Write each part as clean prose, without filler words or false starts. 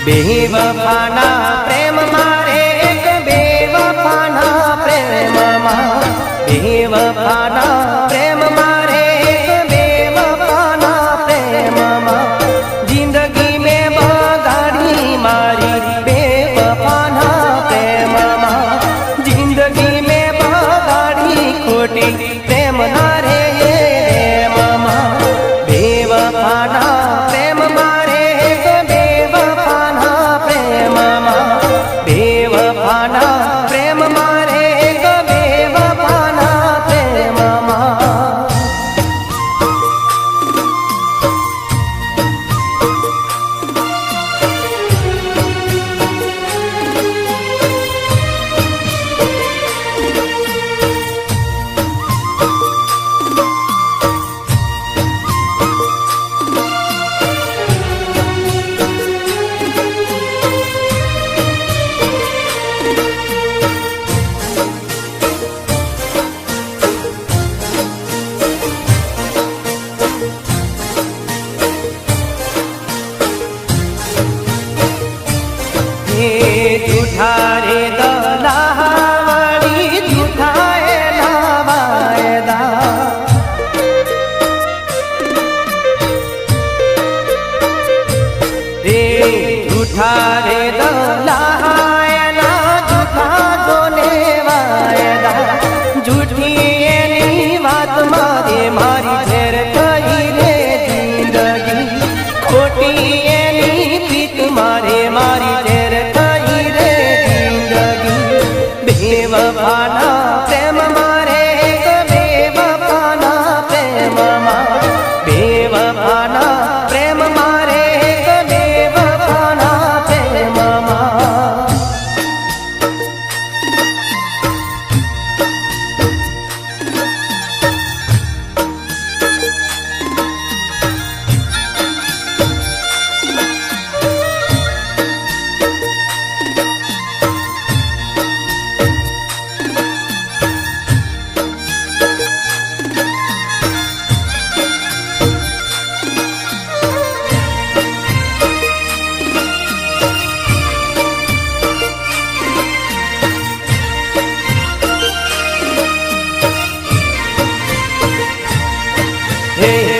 बेवफाना प्रेम मारे एक बेवफाना प्रेम मा बेवफाना प्रेम मारे एक बेवफाना प्रेम मा जिंदगी में बगाड़ी मारी बेवफाना प्रेम मा जिंदगी में बगाड़ी खोटी प्रेम ना रे मामा बेवफाना प्रेम मारे एक बेवफाना प्रेम मा बेवफाना प्रेम मारे एक बेवफाना प्रेम मा झूठा रे दलावाड़ी झूठा ना वायदा रे झूठा रे दलायना झूठा जोने वायदा झूठी एनी बात मारे मारी झेर कही रे जिंदगी खोटी एनी पीत मारे मारी झेर बेवफाना प्रेम मारे एक बेवफाना प्रेम मा बेवफाना प्रेम मारे एक बेवफाना प्रेम मा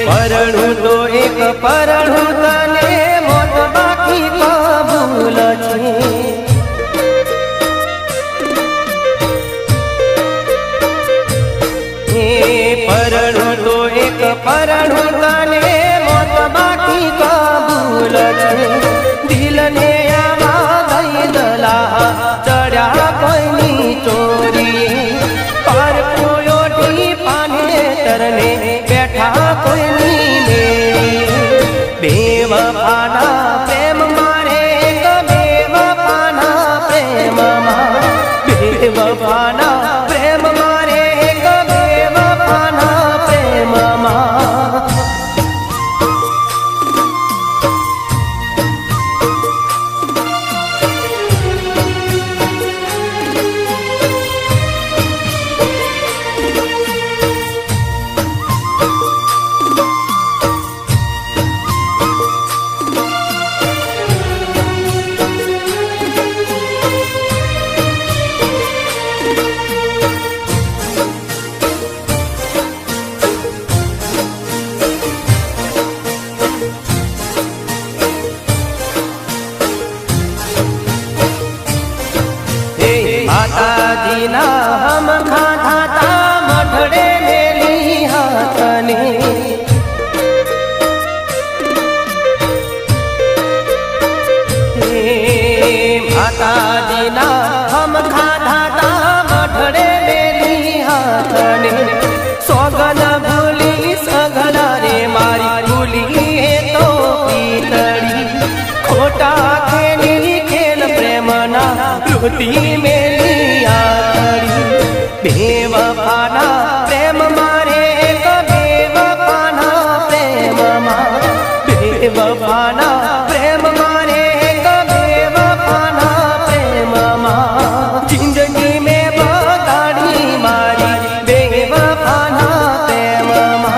परણું તો એક પરણું તને મોત બાકી કબૂલ છે પરણું તો એક પરણું તને મોત બાકી કબૂલ છે દિલને આવા દઈ દલા ચડ્યા કોઈની ચોરી પર કોયોટી પાને તરને બેઠા કોઈની बेवफाना प्रेम मारे एक बेवफाना प्रेम मा बेवफाना प्रेम मारे एक बेवफाना प्रेम मा माताजी ना हम खाधा था मठड़े मेली हाथने माताजी ना हम खाधा था मठड़े मेली हाथने सोगन भूली सगना रे मारी भूली है तो पीतड़ी खोटा खेली खेल प्रेमना लुटी मेली बेवफाना प्रेम मारे एक बेवफाना प्रेम मा बेवफाना प्रेम मारे एक बेवफाना प्रेम मा जिंदगी में बगाड़ी मारी बेवफाना प्रेम मा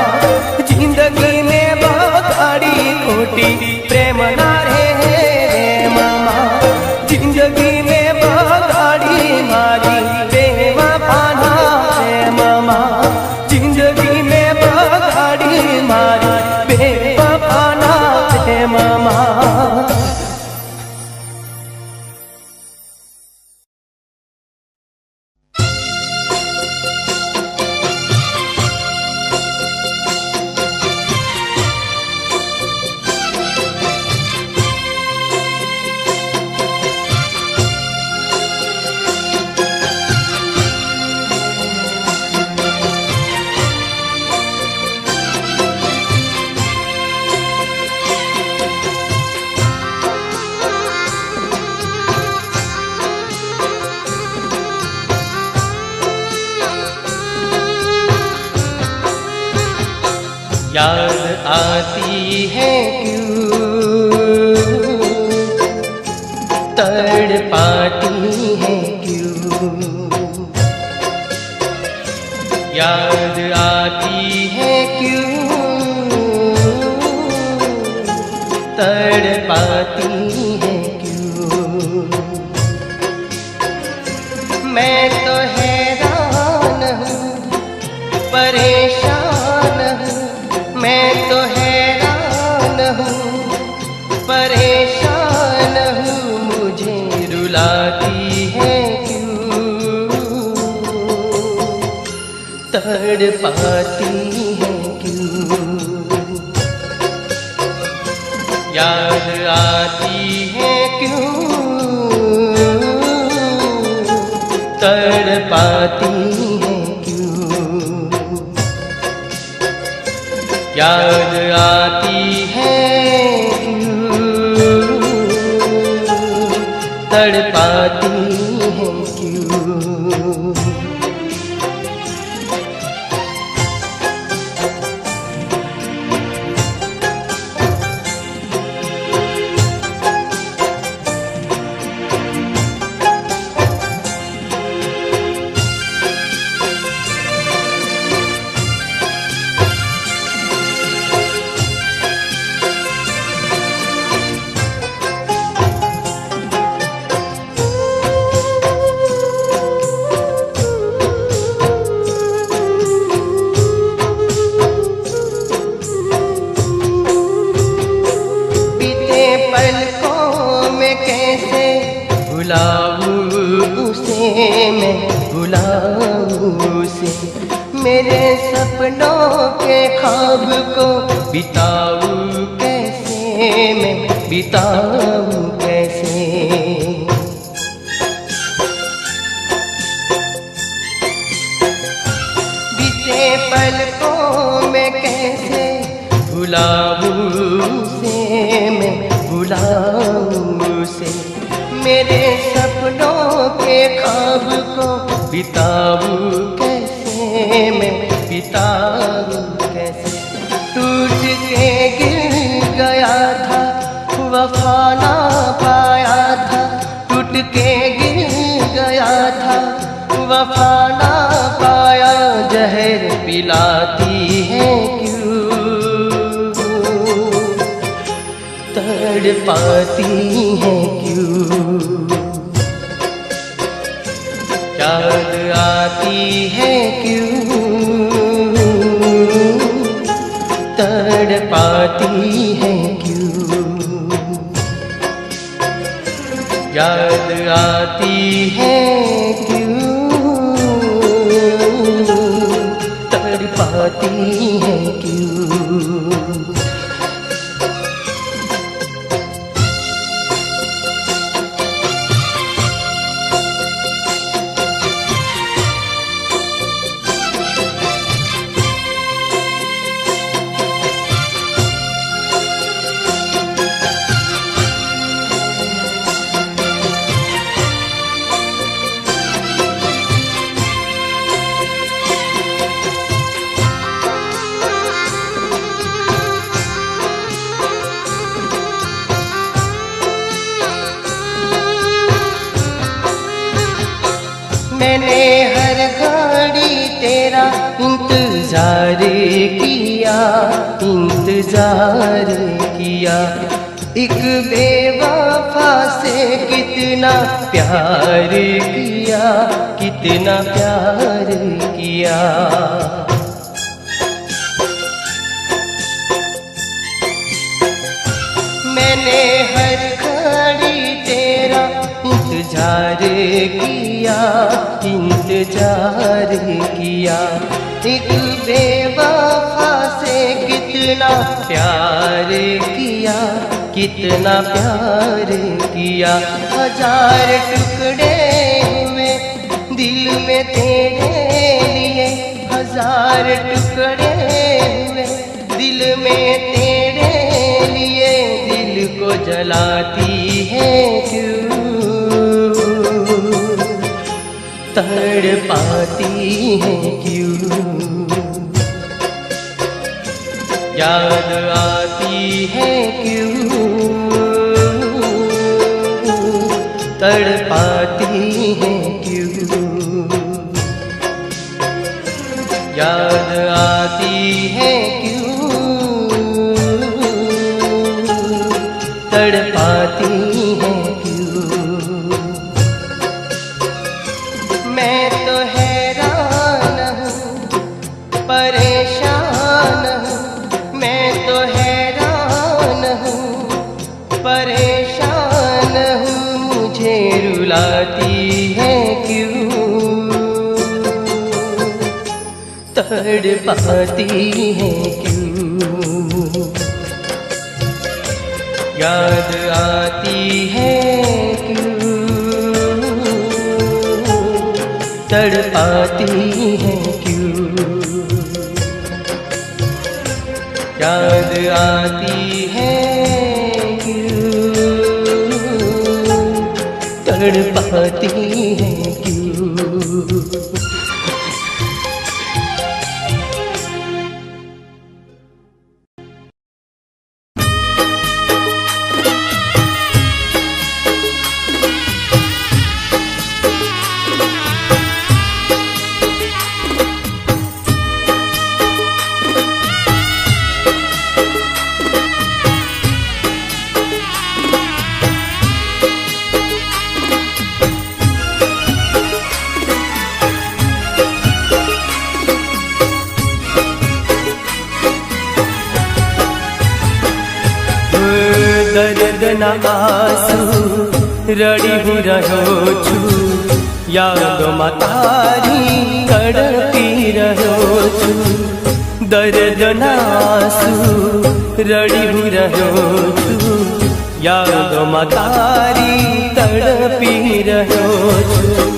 जिंदगी में बगाड़ी खोटी प्रेम ना रे मामा। याद आती है क्यों, तड़पाती है क्यों, याद आती है क्यों, तड़पाती है क्यों। मैं तो हैरान हूँ, परेशान हूँ, मैं तो हैरान हूँ, परेशान हूँ, मुझे रुलाती है क्यों, तड़पाती है क्यों, याद आती है क्यों, तड़पाती है क्यों, याद आती है क्यों, तड़पाती है क्यों। भुलाऊं उसे, मैं भुलाऊं उसे, मेरे सपनों के ख्वाब को बिताऊं कैसे, मैं बिताऊं कैसे। बीते पलकों में कैसे भुलाऊं उसे, मैं भुलाऊं उसे, मेरे सपनों के ख्वाब को बिताऊं कैसे, मैं बिताऊं कैसे। टूट के गिर गया था, वफा ना पाया था, टूट के गिर गया था, वफा ना पाया, जहर पिलाती है क्यों, तड़पाती है क्यों, याद आती है क्यों, तड़पाती है क्यों, याद आती है क्यों, तड़पाती है क्यों। मैंने हर घड़ी तेरा इंतजार किया, इंतजार किया, एक बेवफा से कितना प्यार किया, कितना प्यार किया। मैंने हर घड़ी तेरा इंतजार किया, इंतजार किया, एक बेवफा से कितना प्यार किया, कितना प्यार किया। हजार टुकड़े हुए दिल में तेरे लिए, हजार टुकड़े हुए दिल में तेरे लिए, दिल को जलाती है क्यों, तड़पाती है क्यों, याद आती है क्यों, तड़पाती है क्यों, याद आती है क्यों, तड़पाती है क्यों। मैं तो हैरान हूँ, परेशान हूँ, मैं तो हैरान हूँ, परेशान हूँ, मुझे रुलाती है क्यों, तड़पाती है क्यों, याद आती है क्यों, तड़पाती है क्यों, याद आती है क्यों, तड़पाती है क्यों। દર્દના આંસુ રડી હું રહ્યો છું, યાદોમાં તારી તડપી રહ્યો છું, દર્દના આંસુ રડી હું રહ્યો છું, યાદોમાં તારી તડપી રહ્યો છું,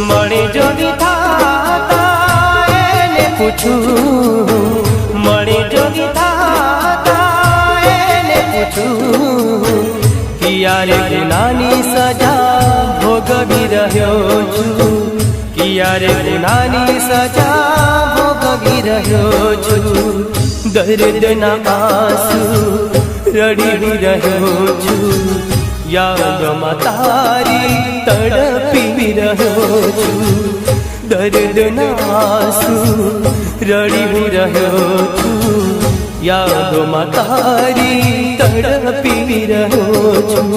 મળે જો વિધાતા એને પૂછું, મળે જો વિધાતા એને પૂછું, કિયારે ગુનાની સજા ભોગવી રહ્યો છું, કિયારે ગુનાની સજા ભોગવી રહ્યો છું, દર્દના આંસુ રડી રહ્યો છું, યાદોમાં તારી તડપી રહ્યો છું, દર્દના આંસુ રડી રહ્યો છું, યાદોમાં તારી તડપી રહ્યો છું।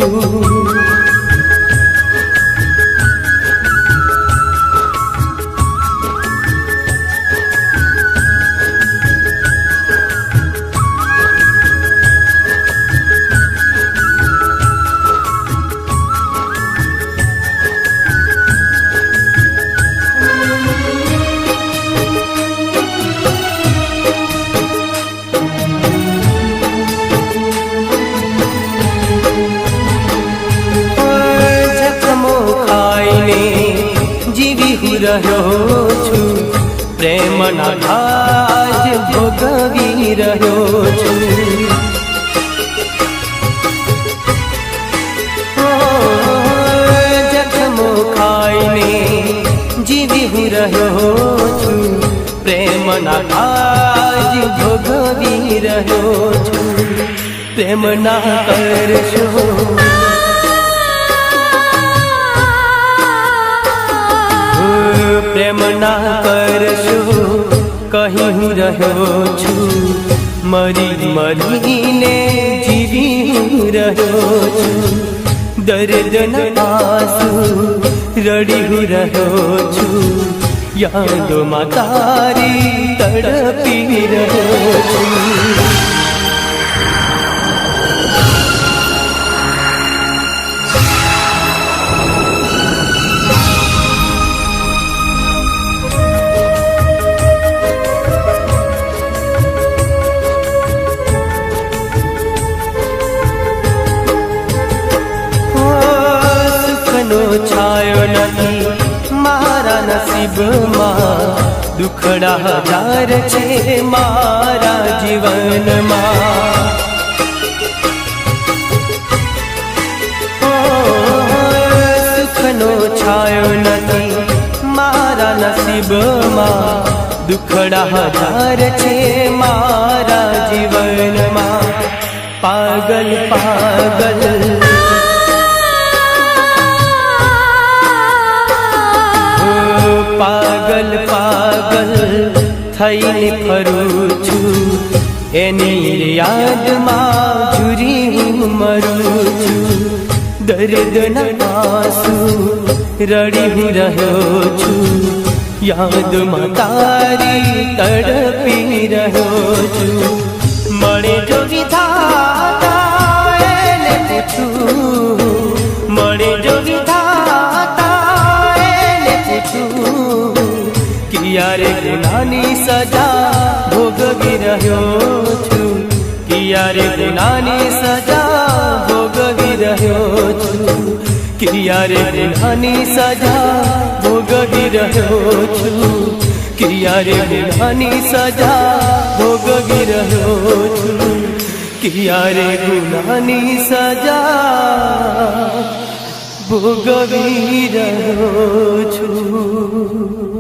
રહ્યો છું, પ્રેમના ઘાજ ભોગવી રહ્યો છું, જખમો ખાઈને જીવી હું રહ્યો છું, પ્રેમના ઘાજ ભોગવી રહ્યો છું, પ્રેમના કરશો પ્રેમ ના કરશો કહી હું રહ્યો છું, મરી મરીને જીવી હું રહ્યો છું, દર્દના આંસુ રડી હું રહ્યો છું, યાદોમાં તારી તડપી રહ્યો છું। છાયો નથી મારા નસીબમાં, દુખડા હજાર છે મારા જીવનમાં, સુખનો છાયો નથી મારા નસીબમાં, દુખડા હજાર છે મારા જીવનમાં પાગલ પાગલ પાગલ પાગલ થઈને ફરું છું એની યાદમાં ઝૂરી હું મરું છું દર્દના આંસુ રડી હું રહ્યો છું યાદમાં તારી તડપી રહ્યો છું મળે જો વિધાતા એને પૂછું મળે જો વિધાતા એને પૂછું ક્યારે ગુનાની સજા ભોગવી રહ્યો છું ક્યારે ગુનાની સજા ભોગવી રહ્યો છું ક્યારે ગુનાની સજા ભોગવી રહ્યો છું ક્યારે ગુનાની સજા ભોગવી રહ્યો છું ક્યારે ગુનાની સજા ભોગવી રહ્યો છું।